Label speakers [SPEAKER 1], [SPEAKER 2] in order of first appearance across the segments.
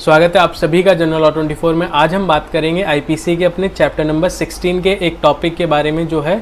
[SPEAKER 1] स्वागत है आप सभी का जनरल लॉ 24 में। आज हम बात करेंगे आईपीसी के अपने चैप्टर नंबर 16 के एक टॉपिक के बारे में जो है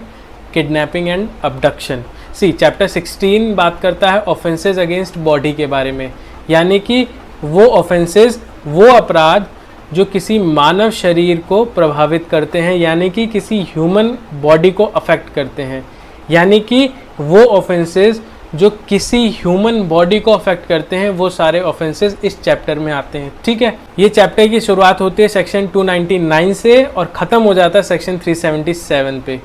[SPEAKER 1] किडनैपिंग एंड अबडक्शन। चैप्टर 16 बात करता है ऑफेंसेस अगेंस्ट बॉडी के बारे में, यानी कि वो ऑफेंसेस, वो अपराध जो किसी मानव शरीर को प्रभावित करते हैं, यानी कि किसी ह्यूमन बॉडी को अफेक्ट करते हैं, यानी कि वो ऑफेंसेस जो किसी ह्यूमन बॉडी को अफेक्ट करते हैं, वो सारे ऑफेंसेस इस चैप्टर में आते हैं। ठीक है, ये चैप्टर की शुरुआत होती है सेक्शन 299 से और ख़त्म हो जाता है सेक्शन 377 पे।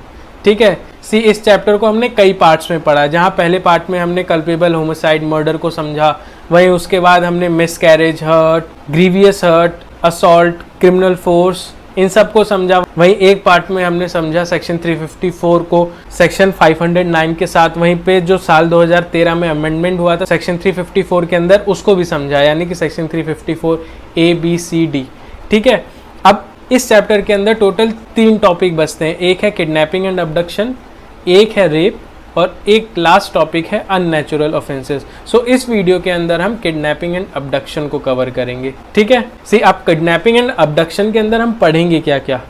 [SPEAKER 1] ठीक है, इस चैप्टर को हमने कई पार्ट्स में पढ़ा, जहाँ पहले पार्ट में हमने कल्पेबल होमिसाइड मर्डर को समझा, वहीं उसके बाद हमने miscarriage hurt, grievous hurt, assault, criminal force, इन सब को समझा। वहीं एक पार्ट में हमने समझा सेक्शन 354 को सेक्शन 509 के साथ, वहीं पे जो साल 2013 में अमेंडमेंट हुआ था सेक्शन 354 के अंदर, उसको भी समझा, यानी कि section 354 A, B, C, D। ठीक है, अब इस चैप्टर के अंदर टोटल 3 टॉपिक बचते हैं। एक है किडनैपिंग एंड अबडक्शन, एक है रेप और एक लास्ट टॉपिक है अननेचुरल ऑफेंसेस। इस वीडियो के अंदर हम किडनैपिंग एंड अबडक्शन को कवर करेंगे। ठीक है, अब किडनैपिंग एंड अबडक्शन के अंदर हम पढ़ेंगे क्या क्या।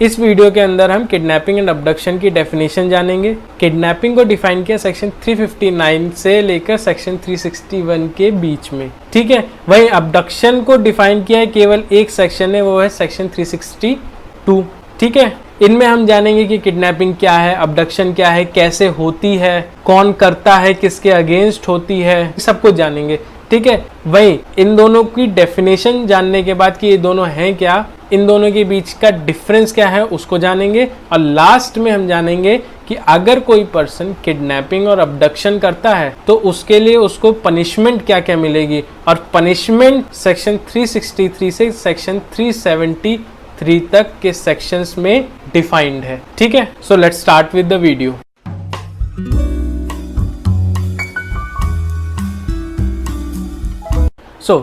[SPEAKER 1] इस वीडियो के अंदर हम किडनैपिंग एंड अबडक्शन की डेफिनेशन जानेंगे। किडनैपिंग को डिफाइन किया सेक्शन 359 से लेकर सेक्शन 361 के बीच में। ठीक है, वहीं अबडक्शन को डिफाइन किया है केवल एक सेक्शन है, वो है सेक्शन 362। ठीक है, इनमें हम जानेंगे कि किडनैपिंग क्या है, अबडक्शन क्या है, कैसे होती है, कौन करता है, किसके अगेंस्ट होती है, सब कुछ जानेंगे। ठीक है, वहीं इन दोनों की डेफिनेशन जानने के बाद कि ये दोनों हैं क्या, इन दोनों के बीच का डिफरेंस क्या है, उसको जानेंगे। और लास्ट में हम जानेंगे कि अगर कोई पर्सन किडनैपिंग और अबडक्शन करता है तो उसके लिए उसको पनिशमेंट क्या क्या मिलेगी, और पनिशमेंट सेक्शन 363 से सेक्शन 373 तक के सेक्शंस में डिफाइंड है। ठीक है, so let's start with the video.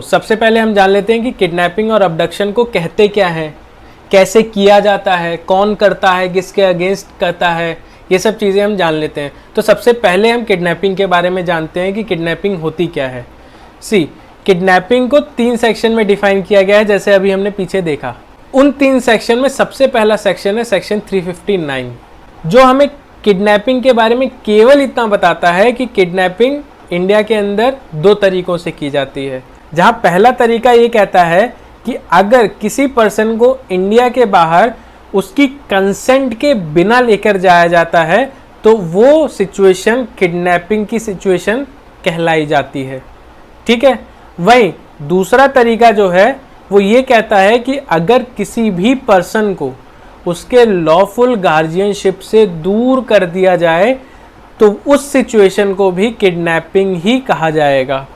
[SPEAKER 1] सबसे पहले हम जान लेते हैं कि किडनैपिंग और अबडक्शन को कहते क्या है, कैसे किया जाता है, कौन करता है, किसके अगेंस्ट करता है, ये सब चीज़ें हम जान लेते हैं। तो सबसे पहले हम किडनैपिंग के बारे में जानते हैं कि किडनैपिंग होती क्या है। किडनैपिंग को 3 सेक्शन में डिफाइन किया गया है, जैसे अभी हमने पीछे देखा। उन 3 सेक्शन में सबसे पहला सेक्शन है सेक्शन 359, जो हमें किडनैपिंग के बारे में केवल इतना बताता है कि किडनैपिंग इंडिया के अंदर 2 तरीकों से की जाती है। जहां पहला तरीका ये कहता है कि अगर किसी पर्सन को इंडिया के बाहर उसकी कंसेंट के बिना लेकर जाया जाता है तो वो सिचुएशन किडनैपिंग की सिचुएशन कहलाई जाती है। ठीक है, वहीं दूसरा तरीका जो है वो ये कहता है कि अगर किसी भी पर्सन को उसके लॉफुल गार्जियनशिप से दूर कर दिया जाए तो उस सिचुएशन को भी किडनैपिंग ही कहा जाएगा।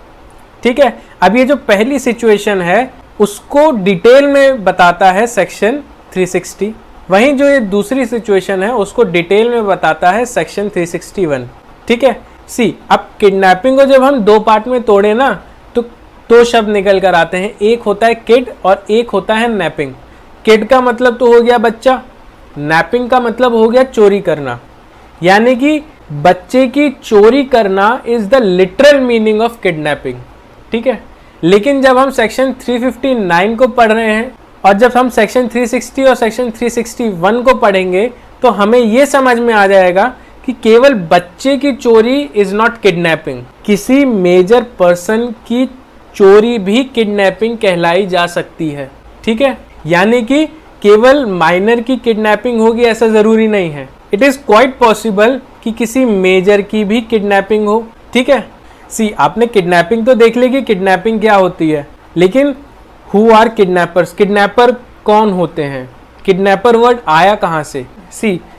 [SPEAKER 1] ठीक है, अब ये जो पहली सिचुएशन है उसको डिटेल में बताता है सेक्शन 360, वहीं जो ये दूसरी सिचुएशन है उसको डिटेल में बताता है सेक्शन 361। ठीक है, अब किडनैपिंग को जब हम 2 पार्ट में तोड़े ना तो 2 शब्द निकल कर आते हैं, एक होता है किड और एक होता है नैपिंग। किड का मतलब तो हो गया बच्चा, नैपिंग का मतलब हो गया चोरी करना, यानी कि बच्चे की चोरी करना is the literal meaning of kidnapping. ठीक है, लेकिन जब हम सेक्शन 359 को पढ़ रहे हैं और जब हम सेक्शन 360 और सेक्शन 361 को पढ़ेंगे तो हमें यह समझ में आ जाएगा कि केवल बच्चे की चोरी इज नॉट किडनैपिंग, किसी मेजर पर्सन की चोरी भी किडनैपिंग कहलाई जा सकती है। ठीक है, यानी कि केवल माइनर की किडनैपिंग होगी ऐसा जरूरी नहीं है। इट इज क्वाइट पॉसिबल कि किसी मेजर की भी किडनैपिंग हो। ठीक है, आपने किडनैपिंग तो देख ली कि किडनैपिंग क्या होती है, लेकिन हु आर किडनैपर्स, किडनैपर कौन होते हैं, किडनैपर वर्ड आया कहाँ से।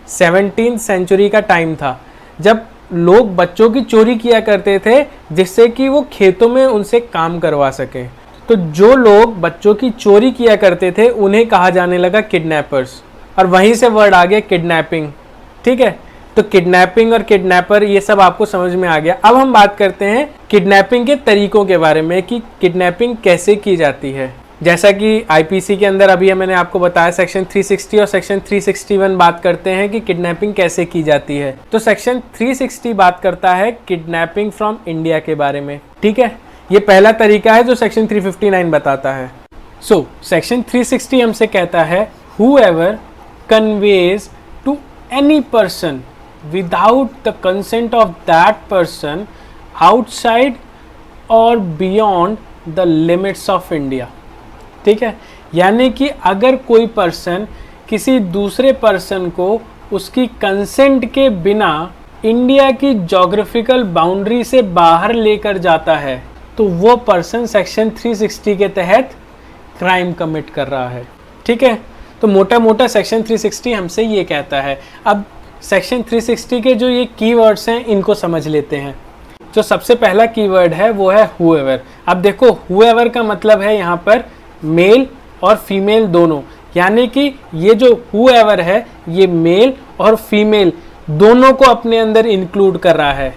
[SPEAKER 1] 17th सेंचुरी का टाइम था जब लोग बच्चों की चोरी किया करते थे जिससे कि वो खेतों में उनसे काम करवा सकें। तो जो लोग बच्चों की चोरी किया करते थे उन्हें कहा जाने लगा किडनैपर्स, और वहीं से वर्ड आ गया किडनैपिंग। ठीक है, तो किडनैपिंग और किडनैपर ये सब आपको समझ में आ गया। अब हम बात करते हैं किडनैपिंग के तरीकों के बारे में कि किडनैपिंग कैसे की जाती है। जैसा कि आईपीसी के अंदर अभी मैंने आपको बताया सेक्शन 360 और सेक्शन 361 बात करते हैं कि किडनैपिंग कैसे की जाती है। तो सेक्शन 360 बात करता है किडनैपिंग फ्रॉम इंडिया के बारे में। ठीक है, ये पहला तरीका है जो सेक्शन 359 बताता है। सो सेक्शन 360 हमसे कहता है whoever conveys to any person without the consent of that person outside or beyond the limits of India। ठीक है, यानी कि अगर कोई पर्सन किसी दूसरे पर्सन को उसकी कंसेंट के बिना इंडिया की जोग्राफिकल बाउंड्री से बाहर लेकर जाता है तो वो पर्सन सेक्शन 360 के तहत क्राइम कमिट कर रहा है। ठीक है, तो मोटा मोटा सेक्शन 360 हमसे ये कहता है। अब सेक्शन 360 के जो ये कीवर्ड्स हैं इनको समझ लेते हैं। जो सबसे पहला कीवर्ड है वो है whoever। अब देखो whoever का मतलब है यहाँ पर मेल और फीमेल दोनों, यानी कि ये जो whoever है ये मेल और फीमेल दोनों को अपने अंदर इंक्लूड कर रहा है।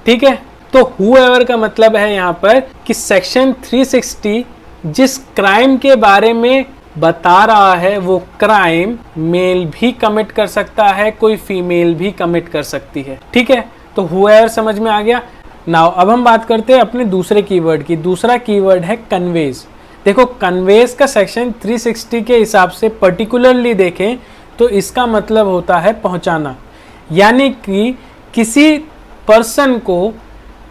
[SPEAKER 1] ठीक है, तो whoever का मतलब है यहाँ पर कि सेक्शन 360 जिस क्राइम के बारे में बता रहा है वो क्राइम मेल भी कमिट कर सकता है, कोई फीमेल भी कमिट कर सकती है। ठीक है, तो whoever समझ में आ गया। नाउ अब हम बात करते हैं अपने दूसरे कीवर्ड की। दूसरा कीवर्ड है कन्वेज। देखो कन्वेज का सेक्शन 360 के हिसाब से पर्टिकुलरली देखें तो इसका मतलब होता है पहुंचाना, यानी कि किसी पर्सन को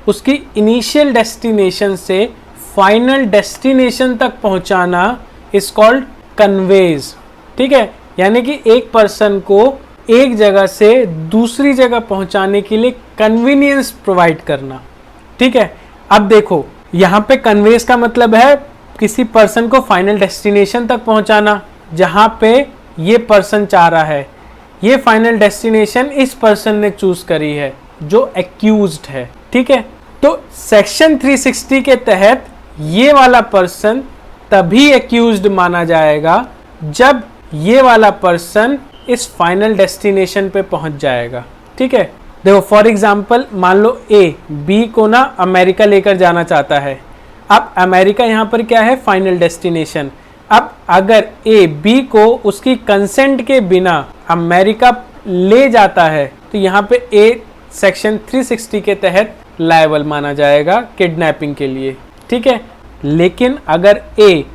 [SPEAKER 1] उसकी इनिशियल डेस्टिनेशन से फाइनल डेस्टिनेशन तक पहुंचाना इज कॉल्ड कन्वेज। ठीक है, यानी कि एक पर्सन को एक जगह से दूसरी जगह पहुंचाने के लिए कन्वीनियंस प्रोवाइड करना। ठीक है, अब देखो यहाँ पे कन्वेज का मतलब है किसी पर्सन को फाइनल डेस्टिनेशन तक पहुंचाना जहाँ पे ये पर्सन चाह रहा है। ये फाइनल डेस्टिनेशन इस पर्सन ने चूज करी है जो एक्यूज्ड है। ठीक है, तो सेक्शन 360 के तहत ये वाला पर्सन तभी एक्यूज्ड माना जाएगा जब ये वाला पर्सन इस फाइनल डेस्टिनेशन पे पहुंच जाएगा। ठीक है, देखो फॉर एग्जांपल मान लो ए बी को ना अमेरिका लेकर जाना चाहता है। अब अमेरिका यहाँ पर क्या है, फाइनल डेस्टिनेशन। अब अगर ए बी को उसकी कंसेंट के बिना अमेरिका ले जाता है तो यहाँ पे ए सेक्शन 360 के तहत लायबल माना जाएगा किडनैपिंग के लिए। ठीक है, लेकिन अगर ए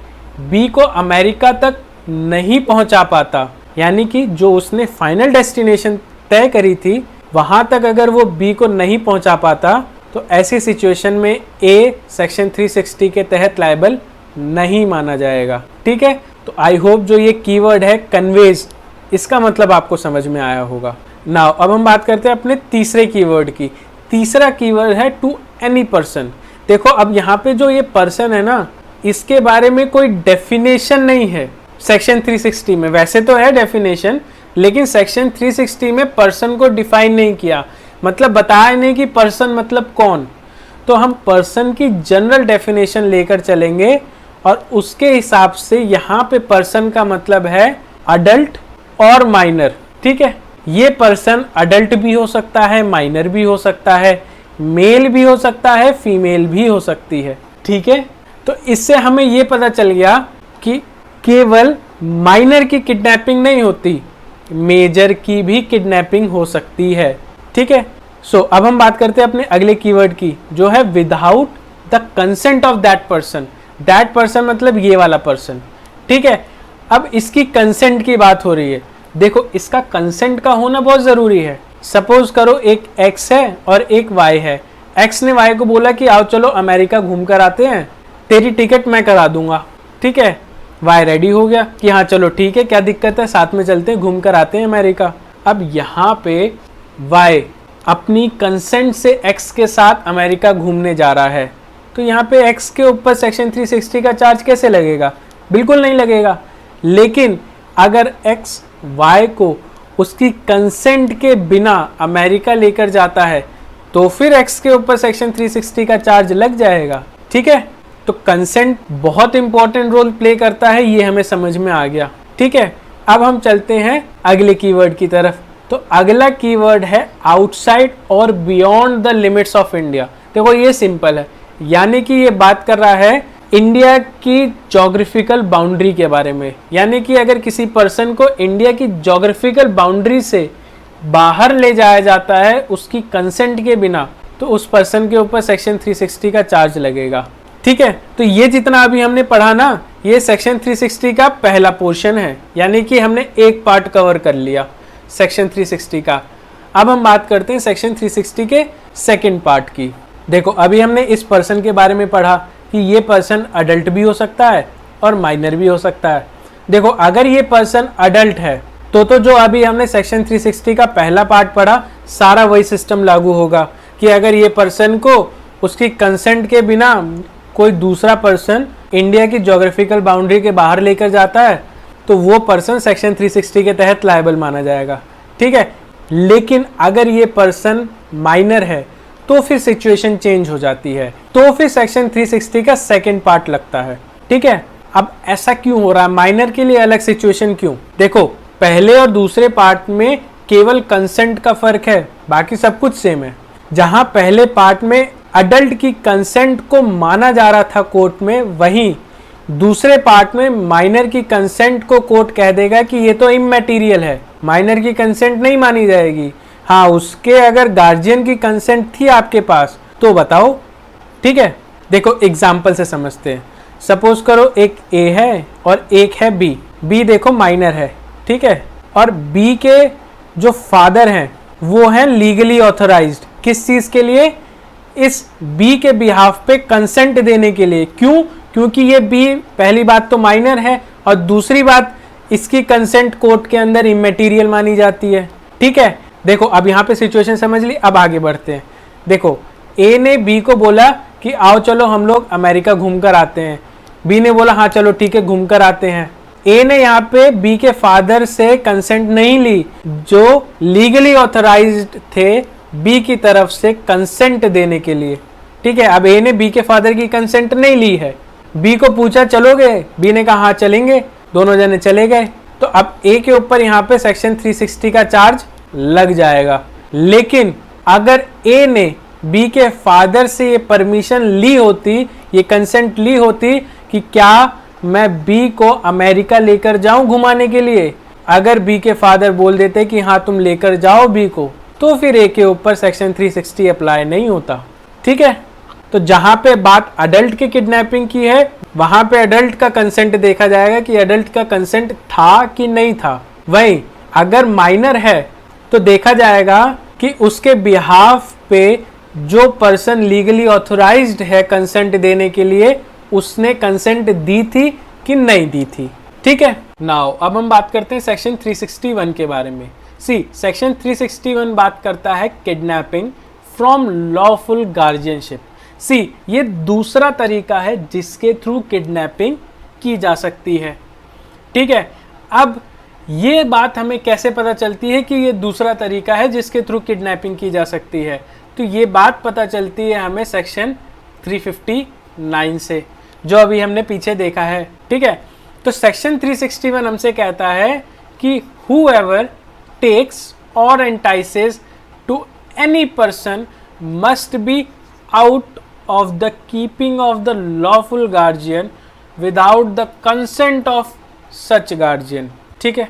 [SPEAKER 1] बी को अमेरिका तक नहीं पहुंचा पाता, यानी कि जो उसने फाइनल डेस्टिनेशन तय करी थी वहां तक अगर वो बी को नहीं पहुंचा पाता तो ऐसी सिचुएशन में ए सेक्शन 360 के तहत लायबल नहीं माना जाएगा। ठीक है, तो आई होप जो ये कीवर्ड है कन्वेज इसका मतलब आपको समझ में आया होगा। नाउ अब हम बात करते हैं अपने तीसरे कीवर्ड की। तीसरा कीवर्ड है टू एनी पर्सन। देखो अब यहाँ पे जो ये पर्सन है ना इसके बारे में कोई डेफिनेशन नहीं है सेक्शन 360 में। वैसे तो है डेफिनेशन, लेकिन सेक्शन 360 में पर्सन को डिफाइन नहीं किया, मतलब बताया नहीं कि पर्सन मतलब कौन। तो हम पर्सन की जनरल डेफिनेशन लेकर चलेंगे और उसके हिसाब से यहाँ पे पर्सन का मतलब है अडल्ट और माइनर। ठीक है, ये पर्सन अडल्ट भी हो सकता है, माइनर भी हो सकता है, मेल भी हो सकता है, फीमेल भी हो सकती है। ठीक है, तो इससे हमें ये पता चल गया कि केवल माइनर की किडनैपिंग नहीं होती, मेजर की भी किडनैपिंग हो सकती है। ठीक है, सो अब हम बात करते हैं अपने अगले कीवर्ड की जो है without the consent of that person. That person मतलब ये वाला पर्सन। ठीक है, अब इसकी कंसेंट की बात हो रही है। देखो इसका कंसेंट का होना बहुत ज़रूरी है। सपोज करो एक एक्स है और एक वाई है। एक्स ने वाई को बोला कि आओ चलो अमेरिका घूम कर आते हैं, तेरी टिकट मैं करा दूंगा। ठीक है, वाई रेडी हो गया कि हाँ चलो ठीक है, क्या दिक्कत है, साथ में चलते हैं, घूम कर आते हैं अमेरिका। अब यहाँ पे वाई अपनी कंसेंट से एक्स के साथ अमेरिका घूमने जा रहा है, तो यहाँ पे एक्स के ऊपर सेक्शन 360 का चार्ज कैसे लगेगा? बिल्कुल नहीं लगेगा। लेकिन अगर एक्स वाई को उसकी कंसेंट के बिना अमेरिका लेकर जाता है तो फिर एक्स के ऊपर सेक्शन 360 का चार्ज लग जाएगा। ठीक है, तो कंसेंट बहुत इंपॉर्टेंट रोल प्ले करता है, ये हमें समझ में आ गया। ठीक है, अब हम चलते हैं अगले कीवर्ड की तरफ। तो अगला कीवर्ड है आउटसाइड और beyond the limits of India. देखो ये सिंपल है, यानी कि ये बात कर रहा है इंडिया की जोग्राफिकल बाउंड्री के बारे में। यानी कि अगर किसी पर्सन को इंडिया की जोग्राफिकल बाउंड्री से बाहर ले जाया जाता है उसकी कंसेंट के बिना, तो उस पर्सन के ऊपर सेक्शन 360 का चार्ज लगेगा। ठीक है, तो ये जितना अभी हमने पढ़ा ना, ये सेक्शन 360 का पहला पोर्शन है, यानी कि हमने एक पार्ट कवर कर लिया सेक्शन 360 का। अब हम बात करते हैं सेक्शन 360 के सेकंड पार्ट की। देखो अभी हमने इस पर्सन के बारे में पढ़ा कि ये पर्सन अडल्ट भी हो सकता है और माइनर भी हो सकता है। देखो अगर ये पर्सन अडल्ट है तो जो अभी हमने सेक्शन 360 का पहला पार्ट पढ़ा, सारा वही सिस्टम लागू होगा कि अगर ये पर्सन को उसकी कंसेंट के बिना कोई दूसरा पर्सन इंडिया की ज्योग्राफिकल बाउंड्री के बाहर लेकर जाता है तो वो पर्सन सेक्शन 360 के तहत लायबल माना जाएगा। ठीक है, लेकिन अगर ये पर्सन माइनर है तो फिर सिचुएशन चेंज हो जाती है, तो फिर सेक्शन 360 का सेकंड पार्ट लगता है। ठीक है, अब ऐसा क्यों हो रहा है, माइनर के लिए अलग सिचुएशन क्यों? देखो पहले और दूसरे पार्ट में केवल कंसेंट का फर्क है, बाकी सब कुछ सेम है। जहां पहले पार्ट में अडल्ट की कंसेंट को माना जा रहा था कोर्ट में, वहीं दूसरे पार्ट में माइनर की कंसेंट को कोर्ट कह देगा कि ये तो इमैटीरियल है, माइनर की कंसेंट नहीं मानी जाएगी। हाँ, उसके अगर गार्जियन की कंसेंट थी आपके पास तो बताओ। ठीक है, देखो एग्जाम्पल से समझते हैं। सपोज करो एक ए है और एक है बी। बी देखो माइनर है, ठीक है, और बी के जो फादर हैं वो हैं लीगली ऑथराइज्ड। किस चीज के लिए? इस बी के बिहाफ पे कंसेंट देने के लिए। क्यों? क्योंकि ये बी पहली बात तो माइनर है और दूसरी बात इसकी कंसेंट कोर्ट के अंदर इमैटीरियल मानी जाती है। ठीक है, देखो अब यहाँ पे सिचुएशन समझ ली। अब आगे बढ़ते हैं। देखो ए ने बी को बोला कि आओ चलो हम लोग अमेरिका घूम कर आते हैं। बी ने बोला हाँ चलो ठीक है घूम कर आते हैं। ए ने यहाँ पे बी के फादर से कंसेंट नहीं ली, जो लीगली ऑथराइज्ड थे बी की तरफ से कंसेंट देने के लिए। ठीक है, अब ए ने बी के फादर की कंसेंट नहीं ली है। बी को पूछा चलोगे? बी ने कहा हाँ चलेंगे। दोनों जने चले गए। तो अब ए के ऊपर यहाँ पे सेक्शन 360 का चार्ज लग जाएगा। लेकिन अगर ए ने बी के फादर से ये परमिशन ली होती, ये कंसेंट ली होती कि क्या मैं बी को अमेरिका लेकर जाऊं घुमाने के लिए, अगर बी के फादर बोल देते कि हाँ तुम लेकर जाओ बी को, तो फिर ए के ऊपर सेक्शन 360 अप्लाई नहीं होता। ठीक है, तो जहां पे बात अडल्ट के किडनैपिंग की है वहां पे अडल्ट का कंसेंट देखा जाएगा कि अडल्ट का कंसेंट था कि नहीं था। वहीं अगर माइनर है तो देखा जाएगा कि उसके बिहाफ पे जो पर्सन लीगली ऑथराइज्ड है कंसेंट देने के लिए, उसने कंसेंट दी थी कि नहीं दी थी। ठीक है, नाउ अब हम बात करते हैं सेक्शन 361 के बारे में। सी सेक्शन 361 बात करता है किडनैपिंग फ्रॉम लॉफुल गार्जियनशिप। सी ये दूसरा तरीका है जिसके थ्रू किडनैपिंग की जा सकती है। ठीक है, अब ये बात हमें कैसे पता चलती है कि ये दूसरा तरीका है जिसके थ्रू किडनैपिंग की जा सकती है? तो ये बात पता चलती है हमें सेक्शन 359 से, जो अभी हमने पीछे देखा है। ठीक है, तो सेक्शन 361 हमसे कहता है कि whoever takes or entices to any person must be out of the keeping of the lawful guardian without the consent of such guardian। ठीक है,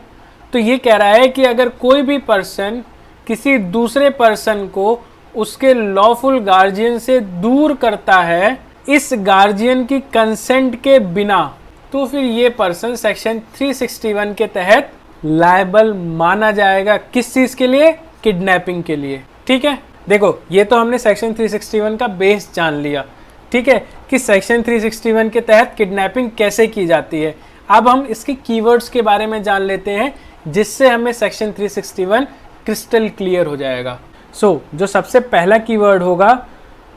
[SPEAKER 1] तो ये कह रहा है कि अगर कोई भी पर्सन किसी दूसरे पर्सन को उसके लॉफुल गार्जियन से दूर करता है इस गार्जियन की कंसेंट के बिना, तो फिर ये पर्सन सेक्शन 361 के तहत लायबल माना जाएगा। किस चीज के लिए? किडनैपिंग के लिए। ठीक है, देखो ये तो हमने सेक्शन 361 का बेस जान लिया। ठीक है, कि सेक्शन 361 के तहत किडनैपिंग कैसे की जाती है। अब हम इसके कीवर्ड्स के बारे में जान लेते हैं, जिससे हमें सेक्शन 361 क्रिस्टल क्लियर हो जाएगा। जो सबसे पहला कीवर्ड होगा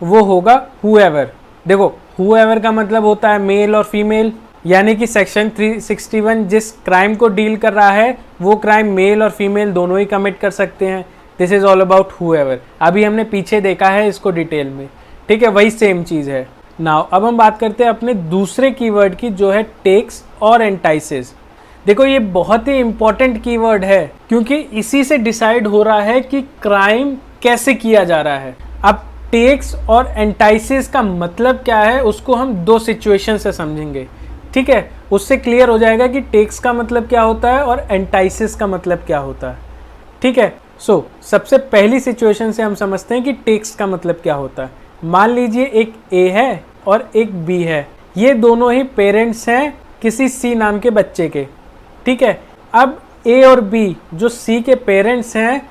[SPEAKER 1] वो होगा whoever। देखो whoever का मतलब होता है मेल और फीमेल, यानी कि सेक्शन 361 जिस क्राइम को डील कर रहा है वो क्राइम मेल और फीमेल दोनों ही कमिट कर सकते हैं। This is all about whoever। अभी हमने पीछे देखा है इसको डिटेल में। ठीक है, वही सेम चीज है। नाउ अब हम बात करते हैं अपने दूसरे कीवर्ड की, जो है टेक्स और एंटाइसेस। देखो ये बहुत ही इंपॉर्टेंट कीवर्ड है, क्योंकि इसी से डिसाइड हो रहा है कि क्राइम कैसे किया जा रहा है। अब टेक्स और एंटाइसेस का मतलब क्या है उसको हम दो सिचुएशन से समझेंगे। ठीक है, उससे क्लियर हो जाएगा कि टेक्स का मतलब क्या होता है और एंटाइसेस का मतलब क्या होता है। ठीक है, सबसे पहली सिचुएशन से हम समझते हैं कि टेक्स का मतलब क्या होता है। मान लीजिए एक ए है और एक बी है, ये दोनों ही पेरेंट्स हैं किसी सी नाम के बच्चे के, ठीक है। अब ए और बी जो सी के पेरेंट्स हैं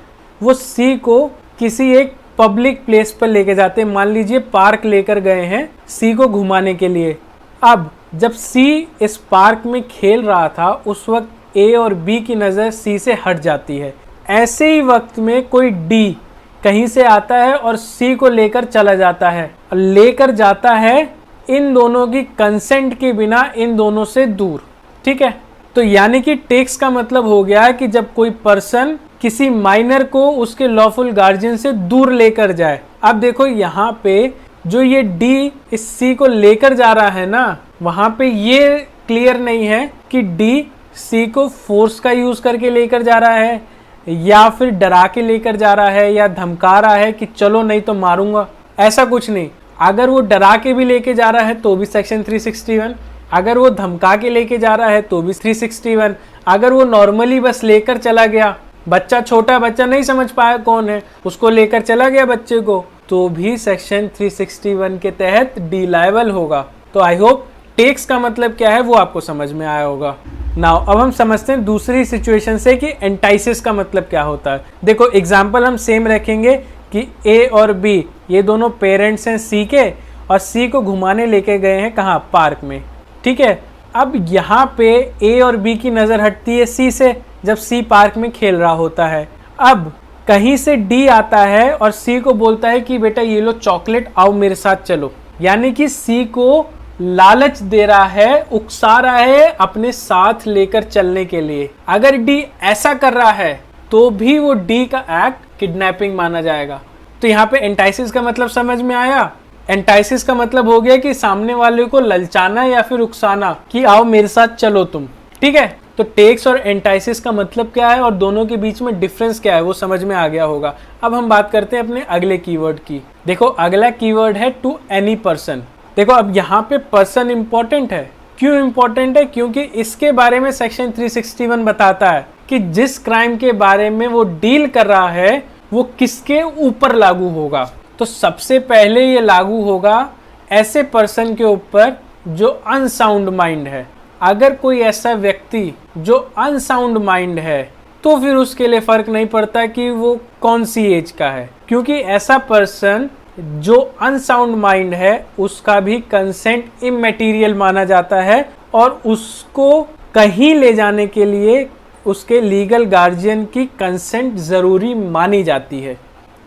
[SPEAKER 1] वो सी को किसी एक पब्लिक प्लेस पर लेके जाते हैं, मान लीजिए पार्क लेकर गए हैं सी को घुमाने के लिए। अब जब सी इस पार्क में खेल रहा था उस वक्त ए और बी की नज़र सी से हट जाती है। ऐसे ही वक्त में कोई डी कहीं से आता है और सी को लेकर चला जाता है, लेकर जाता है इन दोनों की कंसेंट के बिना इन दोनों से दूर, ठीक है। तो यानी कि टेक्स का मतलब हो गया है कि जब कोई पर्सन किसी माइनर को उसके लॉफुल गार्जियन से दूर लेकर जाए। अब देखो यहाँ पे जो ये डी इस सी को लेकर जा रहा है ना, वहां पे ये क्लियर नहीं है कि डी सी को फोर्स का यूज करके लेकर जा रहा है या फिर डरा के लेकर जा रहा है या धमका रहा है कि चलो नहीं तो मारूंगा, ऐसा कुछ नहीं। अगर वो डरा के भी लेके जा रहा है तो भी सेक्शन 361, अगर वो धमका के लेके जा रहा है तो भी 361, अगर वो नॉर्मली बस लेकर चला गया, बच्चा छोटा बच्चा नहीं समझ पाया कौन है, उसको लेकर चला गया बच्चे को, तो भी सेक्शन 361 के तहत डी लायबल होगा। तो आई होप टेक्स का मतलब क्या है वो आपको समझ में आया होगा। नाउ अब हम समझते हैं दूसरी सिचुएशन से कि एंटाइसिस का मतलब क्या होता है। देखो एग्जाम्पल हम सेम रखेंगे कि ए और बी ये दोनों पेरेंट्स हैं सी के और सी को घुमाने लेके गए हैं कहाँ, पार्क में, ठीक है। अब यहाँ पे ए और बी की नज़र हटती है सी से जब सी पार्क में खेल रहा होता है। अब कहीं से डी आता है और सी को बोलता है कि बेटा ये लो चॉकलेट, आओ मेरे साथ चलो, यानी कि सी को लालच दे रहा है, उकसा रहा है अपने साथ लेकर चलने के लिए। अगर डी ऐसा कर रहा है तो भी वो डी का एक्ट किडनैपिंग माना जाएगा। तो यहाँ पे एंटाइसिस का मतलब समझ में आया। एंटाइसिस का मतलब हो गया कि सामने वाले को ललचाना या फिर उकसाना कि आओ मेरे साथ चलो तुम, ठीक है। तो टेक्स और एंटाइसिस का मतलब क्या है और दोनों के बीच में डिफरेंस क्या है वो समझ में आ गया होगा। अब हम बात करते हैं अपने अगले कीवर्ड की। देखो अगला कीवर्ड है टू एनी पर्सन। देखो अब यहाँ पे पर्सन इंपॉर्टेंट है। क्यों इंपॉर्टेंट है? क्योंकि इसके बारे में सेक्शन 361 बताता है कि जिस क्राइम के बारे में वो डील कर रहा है वो किसके ऊपर लागू होगा। तो सबसे पहले ये लागू होगा ऐसे पर्सन के ऊपर जो अनसाउंड माइंड है। अगर कोई ऐसा व्यक्ति जो अनसाउंड माइंड है तो फिर उसके लिए फर्क नहीं पड़ता कि वो कौन सी एज का है, क्योंकि ऐसा पर्सन जो अनसाउंड माइंड है उसका भी कंसेंट इमैटेरियल माना जाता है और उसको कहीं ले जाने के लिए उसके लीगल गार्जियन की कंसेंट जरूरी मानी जाती है,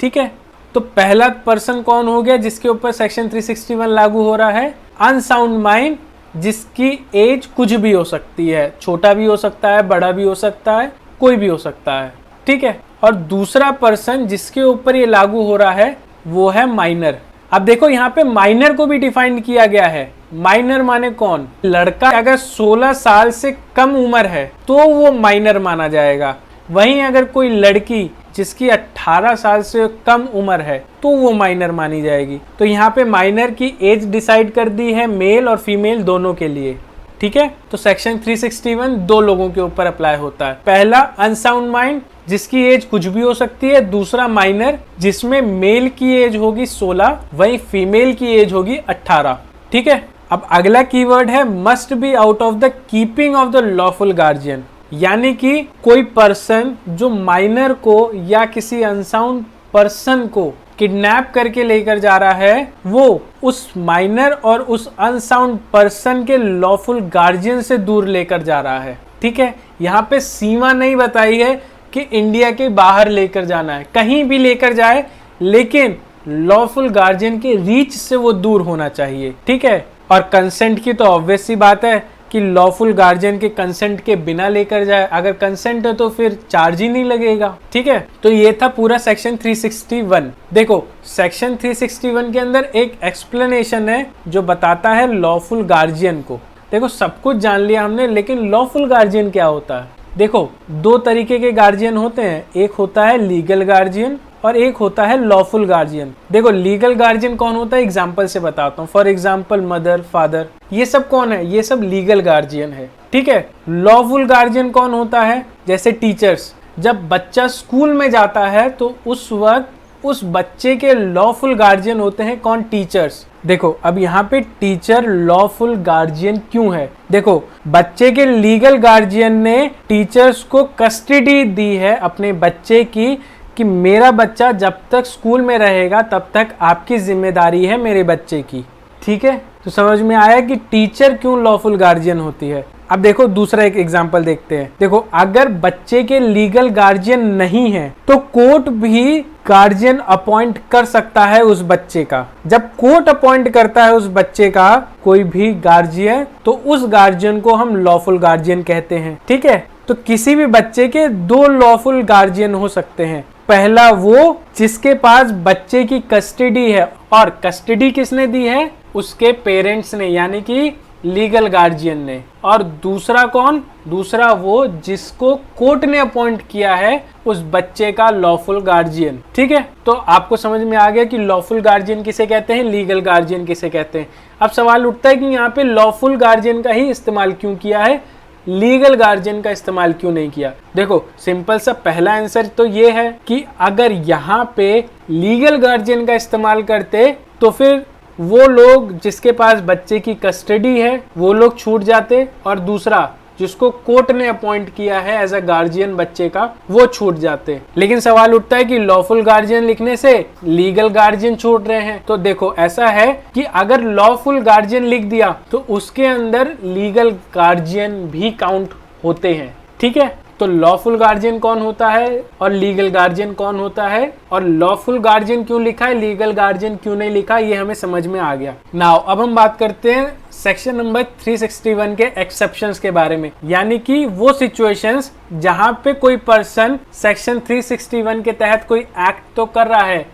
[SPEAKER 1] ठीक है। तो पहला पर्सन कौन हो गया जिसके ऊपर सेक्शन 361 लागू हो रहा है? अनसाउंड माइंड, जिसकी एज कुछ भी हो सकती है, छोटा भी हो सकता है, बड़ा भी हो सकता है, कोई भी हो सकता है, ठीक है। और दूसरा पर्सन जिसके ऊपर ये लागू हो रहा है वो है माइनर। अब देखो यहाँ पे माइनर को भी डिफाइन किया गया है। माइनर माने कौन? लड़का अगर 16 साल से कम उम्र है तो वो माइनर माना जाएगा। वहीं अगर कोई लड़की जिसकी 18 साल से कम उम्र है तो वो माइनर मानी जाएगी। तो यहाँ पे माइनर की एज डिसाइड कर दी है मेल और फीमेल दोनों के लिए, ठीक है। तो सेक्शन 361 दो लोगों के ऊपर अप्लाई होता है। पहला अनसाउंड माइंड जिसकी एज कुछ भी हो सकती है, दूसरा माइनर जिसमें मेल की एज होगी 16 वहीं फीमेल की एज होगी 18, ठीक है। अब अगला कीवर्ड है must be out of the keeping of the lawful guardian, यानी कि कोई पर्सन जो माइनर को या किसी अनसाउंड पर्सन को किडनैप करके लेकर जा रहा है वो उस माइनर और उस अनसाउंड पर्सन के लॉफुल गार्जियन से दूर लेकर जा रहा है, ठीक है। यहाँ पे सीमा नहीं बताई है कि इंडिया के बाहर लेकर जाना है, कहीं भी लेकर जाए लेकिन लॉफुल गार्जियन के रीच से वो दूर होना चाहिए, ठीक है। और कंसेंट की तो ऑब्वियस सी बात है कि लॉफुल गार्जियन के कंसेंट के बिना लेकर जाए, अगर कंसेंट है तो फिर चार्ज ही नहीं लगेगा, ठीक है। तो ये था पूरा सेक्शन 361। देखो सेक्शन 361 के अंदर एक एक्सप्लेनेशन है जो बताता है लॉफुल गार्जियन को। देखो सब कुछ जान लिया हमने, लेकिन लॉफुल गार्जियन क्या होता है? देखो दो तरीके के गार्जियन होते हैं, एक होता है लीगल गार्जियन और एक होता है लॉफुल गार्जियन। देखो लीगल गार्जियन कौन होता है एग्जाम्पल से बताता हूँ। फॉर एग्जाम्पल मदर, फादर, ये सब कौन है? ये सब लीगल गार्जियन है, ठीक है। लॉफुल गार्जियन कौन होता है? जैसे टीचर्स, जब बच्चा स्कूल में जाता है तो उस वक्त उस बच्चे के लॉफुल गार्जियन होते हैं कौन? टीचर्स। देखो अब यहाँ पे टीचर लॉफुल गार्जियन क्यों है? देखो बच्चे के लीगल गार्जियन ने टीचर्स को कस्टडी दी है अपने बच्चे की, कि मेरा बच्चा जब तक स्कूल में रहेगा तब तक आपकी जिम्मेदारी है मेरे बच्चे की। ठीक है, तो समझ में आया कि टीचर क्यों लॉफुल गार्जियन होती है। अब देखो दूसरा एक एग्जांपल देखते हैं। देखो अगर बच्चे के लीगल गार्जियन नहीं है तो कोर्ट भी गार्जियन अपॉइंट कर सकता है उस बच्चे का। जब कोर्ट अपॉइंट करता है उस बच्चे का कोई भी गार्जियन, तो उस गार्जियन को हम लॉफुल गार्जियन कहते हैं। ठीक है, तो किसी भी बच्चे के दो लॉफुल गार्जियन हो सकते हैं। पहला वो जिसके पास बच्चे की कस्टडी है, और कस्टडी किसने दी है? उसके पेरेंट्स ने, यानी कि लीगल गार्जियन ने। और दूसरा कौन? दूसरा वो जिसको कोर्ट ने अपॉइंट किया है उस बच्चे का लॉफुल गार्जियन। ठीक है, तो आपको समझ में आ गया कि लॉफुल गार्जियन किसे कहते हैं, लीगल गार्जियन किसे कहते हैं। अब सवाल उठता है कि यहाँ पे लॉफुल गार्जियन का ही इस्तेमाल क्यों किया है, लीगल गार्जियन का इस्तेमाल क्यों नहीं किया? देखो सिंपल सा पहला आंसर तो ये है कि अगर यहाँ पे लीगल गार्जियन का इस्तेमाल करते तो फिर वो लोग जिसके पास बच्चे की कस्टडी है वो लोग छूट जाते, और दूसरा जिसको कोर्ट ने अपॉइंट किया है एज अ गार्जियन बच्चे का, वो छूट जाते। लेकिन सवाल उठता है कि लॉफुल गार्जियन लिखने से लीगल गार्जियन छूट रहे हैं। तो देखो ऐसा है कि अगर लॉफुल गार्जियन लिख दिया तो उसके अंदर लीगल गार्जियन भी काउंट होते हैं। ठीक है, तो लॉफुल गार्जियन कौन होता है और लीगल गार्जियन कौन होता है, और लॉफुल गार्जियन क्यों लिखा है, लीगल गार्जियन क्यों नहीं लिखा, ये हमें समझ में आ गया। नाउ अब हम बात करते हैं सेक्शन नंबर 361 के एक्सेप्शंस के बारे में, यानी कि वो सिचुएशंस जहां पे कोई पर्सन सेक्शन 361 के तहत कोई एक्ट तो कर रहा है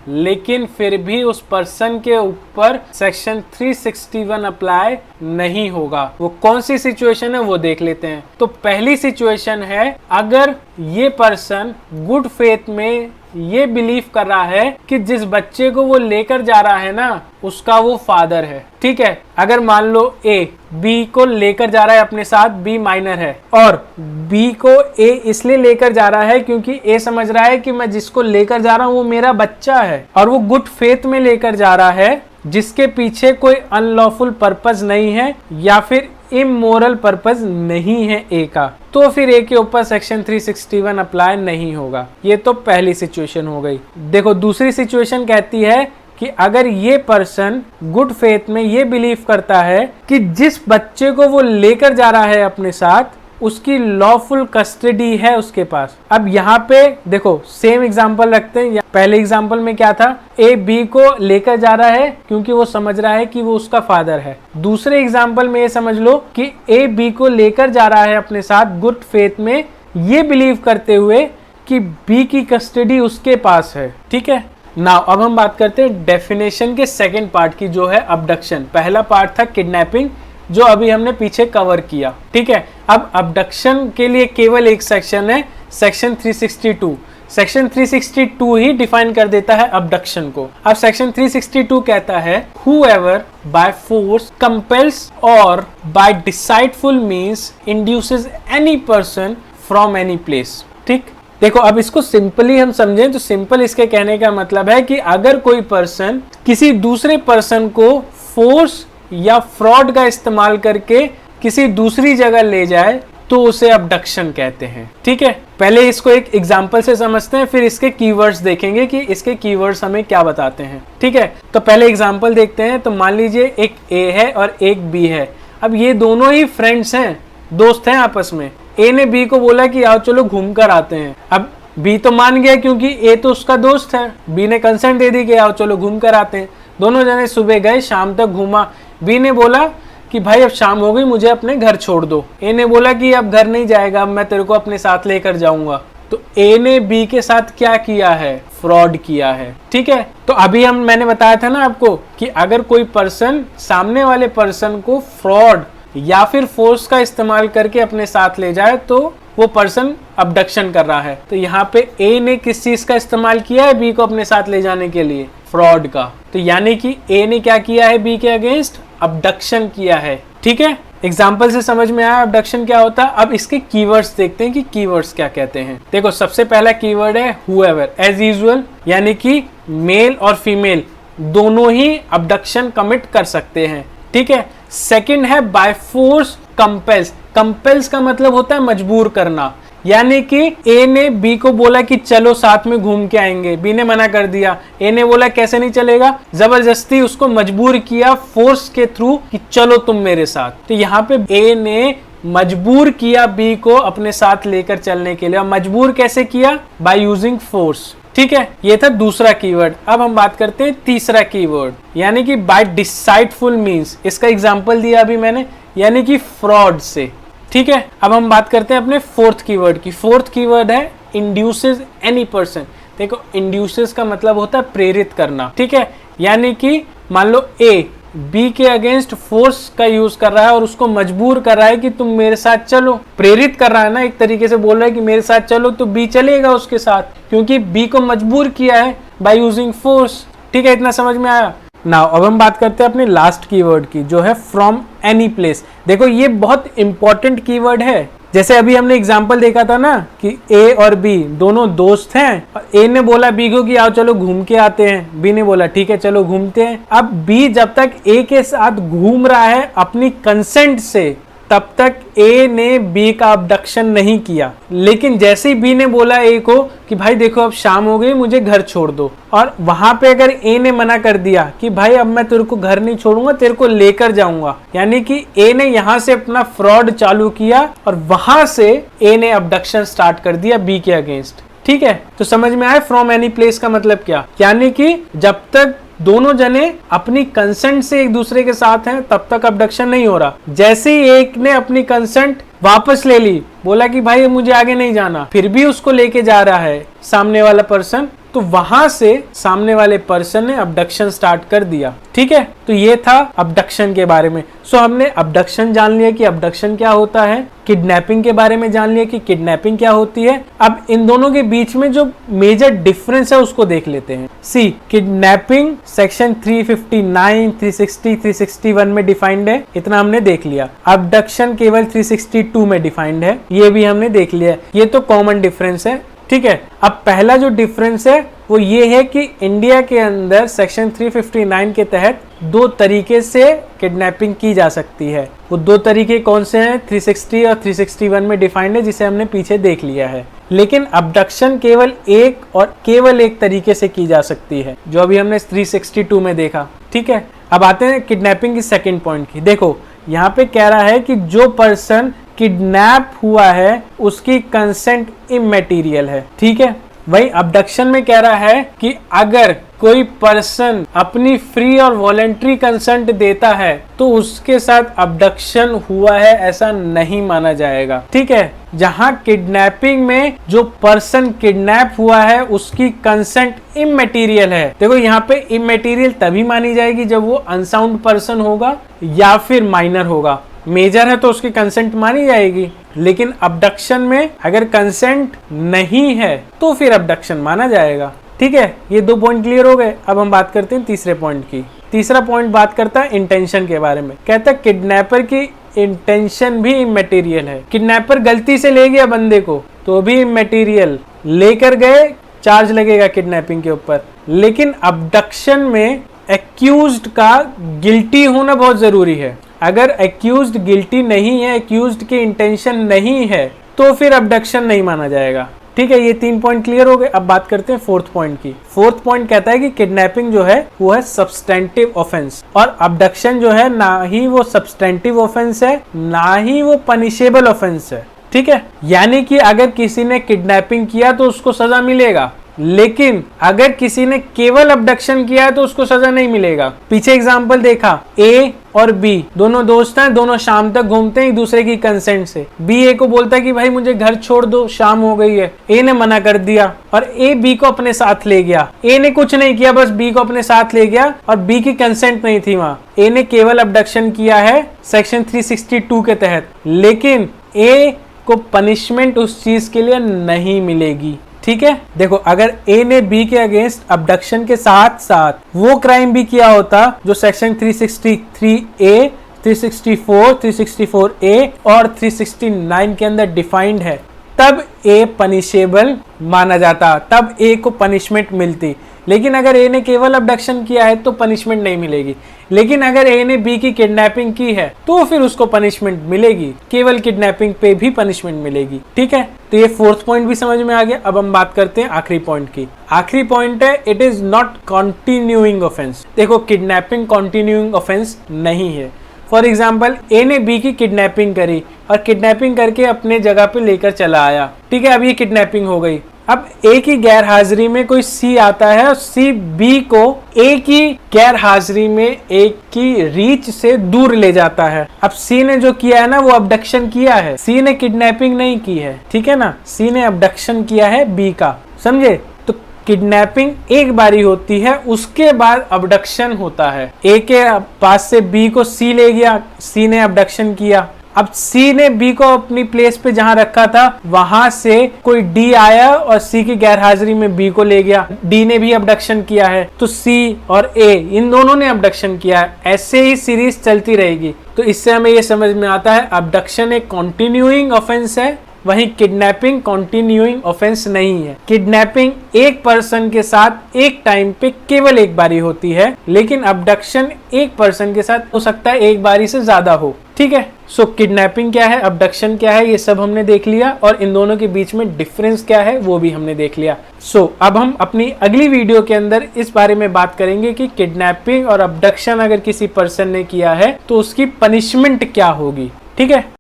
[SPEAKER 1] लेकिन फिर भी उस पर्सन के ऊपर सेक्शन 361 अप्लाई नहीं होगा। वो कौन सी सिचुएशन है वो देख लेते हैं। तो पहली सिचुएशन है अगर ये पर्सन गुड फेथ में ये बिलीव कर रहा है कि जिस बच्चे को वो लेकर जा रहा है ना उसका वो फादर है। ठीक है, अगर मान लो ए बी को लेकर जा रहा है अपने साथ, बी माइनर है, और बी को ए इसलिए लेकर जा रहा है क्योंकि ए समझ रहा है कि मैं जिसको लेकर जा रहा हूं वो मेरा बच्चा है, और वो गुड फेथ में लेकर जा रहा है जिसके पीछे कोई अनलॉफुल पर्पस नहीं है या फिर इमोरल पर्पस नहीं है ए का, तो फिर ए के ऊपर सेक्शन 361 अप्लाई नहीं होगा। ये तो पहली सिचुएशन हो गई। देखो दूसरी सिचुएशन कहती है कि अगर ये पर्सन गुड फेथ में ये बिलीव करता है कि जिस बच्चे को वो लेकर जा रहा है अपने साथ उसकी लॉफुल कस्टडी है उसके पास। अब यहाँ पे देखो सेम एग्जांपल रखते हैं। पहले एग्जांपल में क्या था, ए बी को लेकर जा रहा है क्योंकि वो समझ रहा है कि वो उसका फादर है। दूसरे एग्जांपल में ये समझ लो कि ए बी को लेकर जा रहा है अपने साथ गुड फेथ में ये बिलीव करते हुए कि बी की कस्टडी उसके पास है। ठीक है, नाउ अब हम बात करते हैं डेफिनेशन के सेकेंड पार्ट की, जो है अबडक्शन। पहला पार्ट था किडनैपिंग जो अभी हमने पीछे कवर किया। ठीक है, अब अबडक्शन के लिए केवल एक सेक्शन है, सेक्शन 362। सेक्शन 362 ही डिफाइन कर देता है अबडक्शन को। अब सेक्शन 362 कहता है whoever by force compels or by deceitful means induces any person from any place। ठीक, देखो अब इसको सिंपली हम समझें तो सिंपल इसके कहने का मतलब है कि अगर कोई पर्सन किसी दूसरे पर्सन को फोर्स या फ्रॉड का इस्तेमाल करके किसी दूसरी जगह ले जाए तो उसे अबडक्शन कहते हैं। ठीक है, पहले इसको एक एग्जांपल से समझते हैं, फिर इसके कीवर्ड्स देखेंगे कि इसके कीवर्ड्स हमें क्या बताते हैं। ठीक है, तो पहले एग्जांपल देखते हैं। तो मान लीजिए एक ए है और एक बी है। अब ये दोनों ही फ्रेंड्स हैं, दोस्त हैं आपस में। ए ने बी को बोला कि आओ चलो घूम कर आते हैं। अब बी तो मान गया क्योंकि ए तो उसका दोस्त है। बी ने कंसेंट दे दी कि आओ चलो घूम कर आते हैं। दोनों जने सुबह गए, शाम तक घूमा। बी ने बोला कि भाई अब शाम हो गई, मुझे अपने घर छोड़ दो। ए ने बोला कि अब घर नहीं जाएगा, अब मैं तेरे को अपने साथ लेकर जाऊंगा। तो ए ने बी के साथ क्या किया है, फ्रॉड किया है। ठीक है, तो अभी मैंने बताया था ना आपको कि अगर कोई पर्सन सामने वाले पर्सन को फ्रॉड या फिर फोर्स का इस्तेमाल करके अपने साथ ले जाए तो वो पर्सन अबडक्शन कर रहा है। तो यहाँ पे ए ने किस चीज का इस्तेमाल किया है बी को अपने साथ ले जाने के लिए, फ्रॉड का। तो यानी कि ए ने क्या किया है बी के अगेंस्ट, अबडक्शन किया है। ठीक है, एग्जाम्पल से समझ में आया अबडक्शन क्या होता है। अब इसके कीवर्ड्स देखते हैं कि कीवर्ड्स क्या कहते हैं। देखो सबसे पहला कीवर्ड है whoever, एज यूजुअल, यानी कि मेल और फीमेल दोनों ही अबडक्शन कमिट कर सकते हैं, ठीक है। सेकंड है बाय फोर्स कंपेल्स। कंपेल्स का मतलब होता है मजबूर करना, यानी कि ए ने बी को बोला कि चलो साथ में घूम के आएंगे, बी ने मना कर दिया, ए ने बोला कैसे नहीं चलेगा, जबरदस्ती उसको मजबूर किया फोर्स के थ्रू कि चलो तुम मेरे साथ। तो यहाँ पे ए ने मजबूर किया बी को अपने साथ लेकर चलने के लिए, और मजबूर कैसे किया, बाय यूजिंग फोर्स, ठीक है। ये था दूसरा कीवर्ड। अब हम बात करते हैं तीसरा कीवर्ड, यानी कि बाय डिसाइडफुल मीन्स। इसका एग्जांपल दिया अभी मैंने, यानी कि फ्रॉड से, ठीक है। अब हम बात करते हैं अपने फोर्थ कीवर्ड की। फोर्थ कीवर्ड है इंड्यूसेस एनी पर्सन। देखो इंड्यूसेस का मतलब होता है प्रेरित करना, ठीक है। यानी कि मान लो ए बी के अगेंस्ट फोर्स का यूज कर रहा है और उसको मजबूर कर रहा है कि तुम मेरे साथ चलो, प्रेरित कर रहा है ना, एक तरीके से बोल रहा है कि मेरे साथ चलो, तो बी चलेगा उसके साथ, क्योंकि बी को मजबूर किया है बाय यूजिंग फोर्स, ठीक है। इतना समझ में आया। नाउ अब हम बात करते हैं अपने लास्ट कीवर्ड की, जो है फ्रॉम एनी प्लेस। देखो ये बहुत इंपॉर्टेंट कीवर्ड है। जैसे अभी हमने एग्जांपल देखा था ना कि ए और बी दोनों दोस्त हैं, और ए ने बोला बी को कि आओ चलो घूम के आते हैं, बी ने बोला ठीक है चलो घूमते हैं। अब बी जब तक ए के साथ घूम रहा है अपनी कंसेंट से, तब तक ए ने बी का अबडक्शन नहीं किया। लेकिन जैसे ही बी ने बोला ए को कि भाई देखो अब शाम हो गई, मुझे घर छोड़ दो, और वहां पे अगर ए ने मना कर दिया कि भाई अब मैं तेरे को घर नहीं छोड़ूंगा, तेरे को लेकर जाऊंगा, यानी कि ए ने यहां से अपना फ्रॉड चालू किया और वहां से ए ने अबडक्शन स्टार्ट कर दिया बी के अगेंस्ट, ठीक है। तो समझ में आया फ्रॉम एनी प्लेस का मतलब क्या, यानी कि जब तक दोनों जने अपनी कंसेंट से एक दूसरे के साथ हैं तब तक अबडक्शन नहीं हो रहा। जैसे ही एक ने अपनी कंसेंट वापस ले ली, बोला कि भाई मुझे आगे नहीं जाना, फिर भी उसको लेके जा रहा है सामने वाला पर्सन, तो वहां से सामने वाले पर्सन ने अबडक्शन स्टार्ट कर दिया, ठीक है। तो ये था अबडक्शन के बारे में। सो हमने अबडक्शन जान लिया कि अबडक्शन क्या होता है, किडनैपिंग के बारे में जान लिया कि किडनैपिंग क्या होती है। अब इन दोनों के बीच में जो मेजर डिफरेंस है उसको देख लेते हैं। सी किडनैपिंग सेक्शन 359, 360, 361 में डिफाइंड है, इतना हमने देख लिया। अबडक्शन केवल 362 में डिफाइंड है, ये भी हमने देख लिया। ये तो कॉमन डिफरेंस है, ठीक है। अब पहला जो डिफरेंस है वो ये है कि इंडिया के अंदर सेक्शन 359 के तहत दो तरीके से किडनैपिंग की जा सकती है। वो दो तरीके कौन से हैं, 360 और 361 में डिफाइंड है, जिसे हमने पीछे देख लिया है। लेकिन अबडक्शन केवल एक तरीके से की जा सकती है, जो अभी हमने 362 में देखा, ठीक है। अब आते हैं किडनैपिंग की सेकेंड पॉइंट की। देखो यहाँ पे कह रहा है कि जो पर्सन किडनैप हुआ है उसकी कंसेंट इमैटीरियल है, ठीक है। वही अबडक्शन में कह रहा है कि अगर कोई पर्सन अपनी फ्री और वॉलेंट्री कंसेंट देता है तो उसके साथ अबडक्शन हुआ है ऐसा नहीं माना जाएगा, ठीक है। जहां किडनैपिंग में जो पर्सन किडनैप हुआ है उसकी कंसेंट इमैटीरियल है। देखो यहाँ पे इमैटीरियल तभी मानी जाएगी जब वो अनसाउंड पर्सन होगा या फिर माइनर होगा। मेजर है तो उसकी कंसेंट मानी जाएगी, लेकिन अबडक्शन में अगर कंसेंट नहीं है तो फिर अबडक्शन माना जाएगा, ठीक है। ये दो पॉइंट क्लियर हो गए। अब हम बात करते हैं तीसरे पॉइंट की। तीसरा पॉइंट बात करता है इंटेंशन के बारे में। कहता है किडनैपर की इंटेंशन भी इमैटीरियल है। किडनैपर गलती से ले गया बंदे को तो भी इमैटीरियल, लेकर गए चार्ज लगेगा किडनैपिंग के ऊपर। लेकिन अबडक्शन में एक्यूज्ड का गिल्टी होना बहुत जरूरी है। अगर एक्यूज्ड गिल्टी नहीं है, एक्यूज्ड की इंटेंशन नहीं है, तो फिर अबडक्शन नहीं माना जाएगा, ठीक है। ये 3 पॉइंट क्लियर हो गए। अब बात करते हैं फोर्थ पॉइंट की। फोर्थ पॉइंट कहता है कि किडनैपिंग जो है वो है सब्सटेंटिव ऑफेंस, और अबडक्शन जो है ना ही वो सब्सटेंटिव ऑफेंस है ना ही वो पनिशेबल ऑफेंस है, ठीक है। यानी कि अगर किसी ने किडनैपिंग किया तो उसको सजा मिलेगा, लेकिन अगर किसी ने केवल अबडक्शन किया है तो उसको सजा नहीं मिलेगा। पीछे एग्जांपल देखा, ए और बी दोनों दोस्त हैं, दोनों शाम तक घूमते हैं एक दूसरे की कंसेंट से। बी ए को बोलता है कि भाई मुझे घर छोड़ दो, शाम हो गई है। ए ने मना कर दिया और ए बी को अपने साथ ले गया। ए ने कुछ नहीं किया, बस बी को अपने साथ ले गया और बी की कंसेंट नहीं थी वहां। ए ने केवल अबडक्शन किया है सेक्शन 362 के तहत, लेकिन ए को पनिशमेंट उस चीज के लिए नहीं मिलेगी, ठीक है। देखो अगर ए ने बी के अगेंस्ट अबडक्शन के साथ साथ वो क्राइम भी किया होता जो सेक्शन 363A, 364, 364A और 369 के अंदर डिफाइंड है, तब ए पनिशेबल माना जाता, तब ए को पनिशमेंट मिलती। लेकिन अगर ए ने केवल अबडक्शन किया है तो पनिशमेंट नहीं मिलेगी। लेकिन अगर ए ने बी की किडनैपिंग की है तो फिर उसको पनिशमेंट मिलेगी, केवल किडनैपिंग पे भी पनिशमेंट मिलेगी। ठीक है, तो ये फोर्थ पॉइंट भी समझ में आ गया। अब हम बात करते हैं आखिरी पॉइंट की। आखिरी पॉइंट है it is not continuing offence. देखो, किडनैपिंग कॉन्टिन्यूइंग ऑफेंस नहीं है। फॉर एग्जाम्पल, ए ने बी की किडनैपिंग करी और किडनैपिंग करके अपने जगह पे लेकर चला आया। ठीक है, अब ये किडनैपिंग हो गई। अब ए की गैर हाजिरी में कोई सी आता है और सी बी को ए की गैर हाजिरी में ए की रीच से दूर ले जाता है। अब सी ने जो किया है ना, वो अबडक्शन किया है, सी ने किडनैपिंग नहीं की है। ठीक है ना, सी ने अबडक्शन किया है बी का, समझे? तो किडनैपिंग एक बारी होती है, उसके बाद अबडक्शन होता है। ए के पास से बी को सी ले गया, सी ने अबडक्शन किया। अब सी ने बी को अपनी प्लेस पे जहां रखा था वहां से कोई डी आया और सी की गैर हाजिरी में बी को ले गया। डी ने भी अबडक्शन किया है, तो सी और ए इन दोनों ने अबडक्शन किया है। ऐसे ही सीरीज चलती रहेगी। तो इससे हमें ये समझ में आता है अबडक्शन एक कॉन्टिन्यूइंग ऑफेंस है, वहीं किडनैपिंग कॉन्टिन्यूइंग ऑफेंस नहीं है। किडनैपिंग एक पर्सन के साथ एक टाइम पे केवल एक बारी होती है, लेकिन अबडक्शन एक पर्सन के साथ हो सकता है एक बारी से ज्यादा हो। ठीक है, सो किडनैपिंग क्या है, अबडक्शन क्या है, ये सब हमने देख लिया और इन दोनों के बीच में डिफरेंस क्या है वो भी हमने देख लिया। सो अब हम अपनी अगली वीडियो के अंदर इस बारे में बात करेंगे कि किडनैपिंग और अबडक्शन अगर किसी पर्सन ने किया है तो उसकी पनिशमेंट क्या होगी। ठीक है।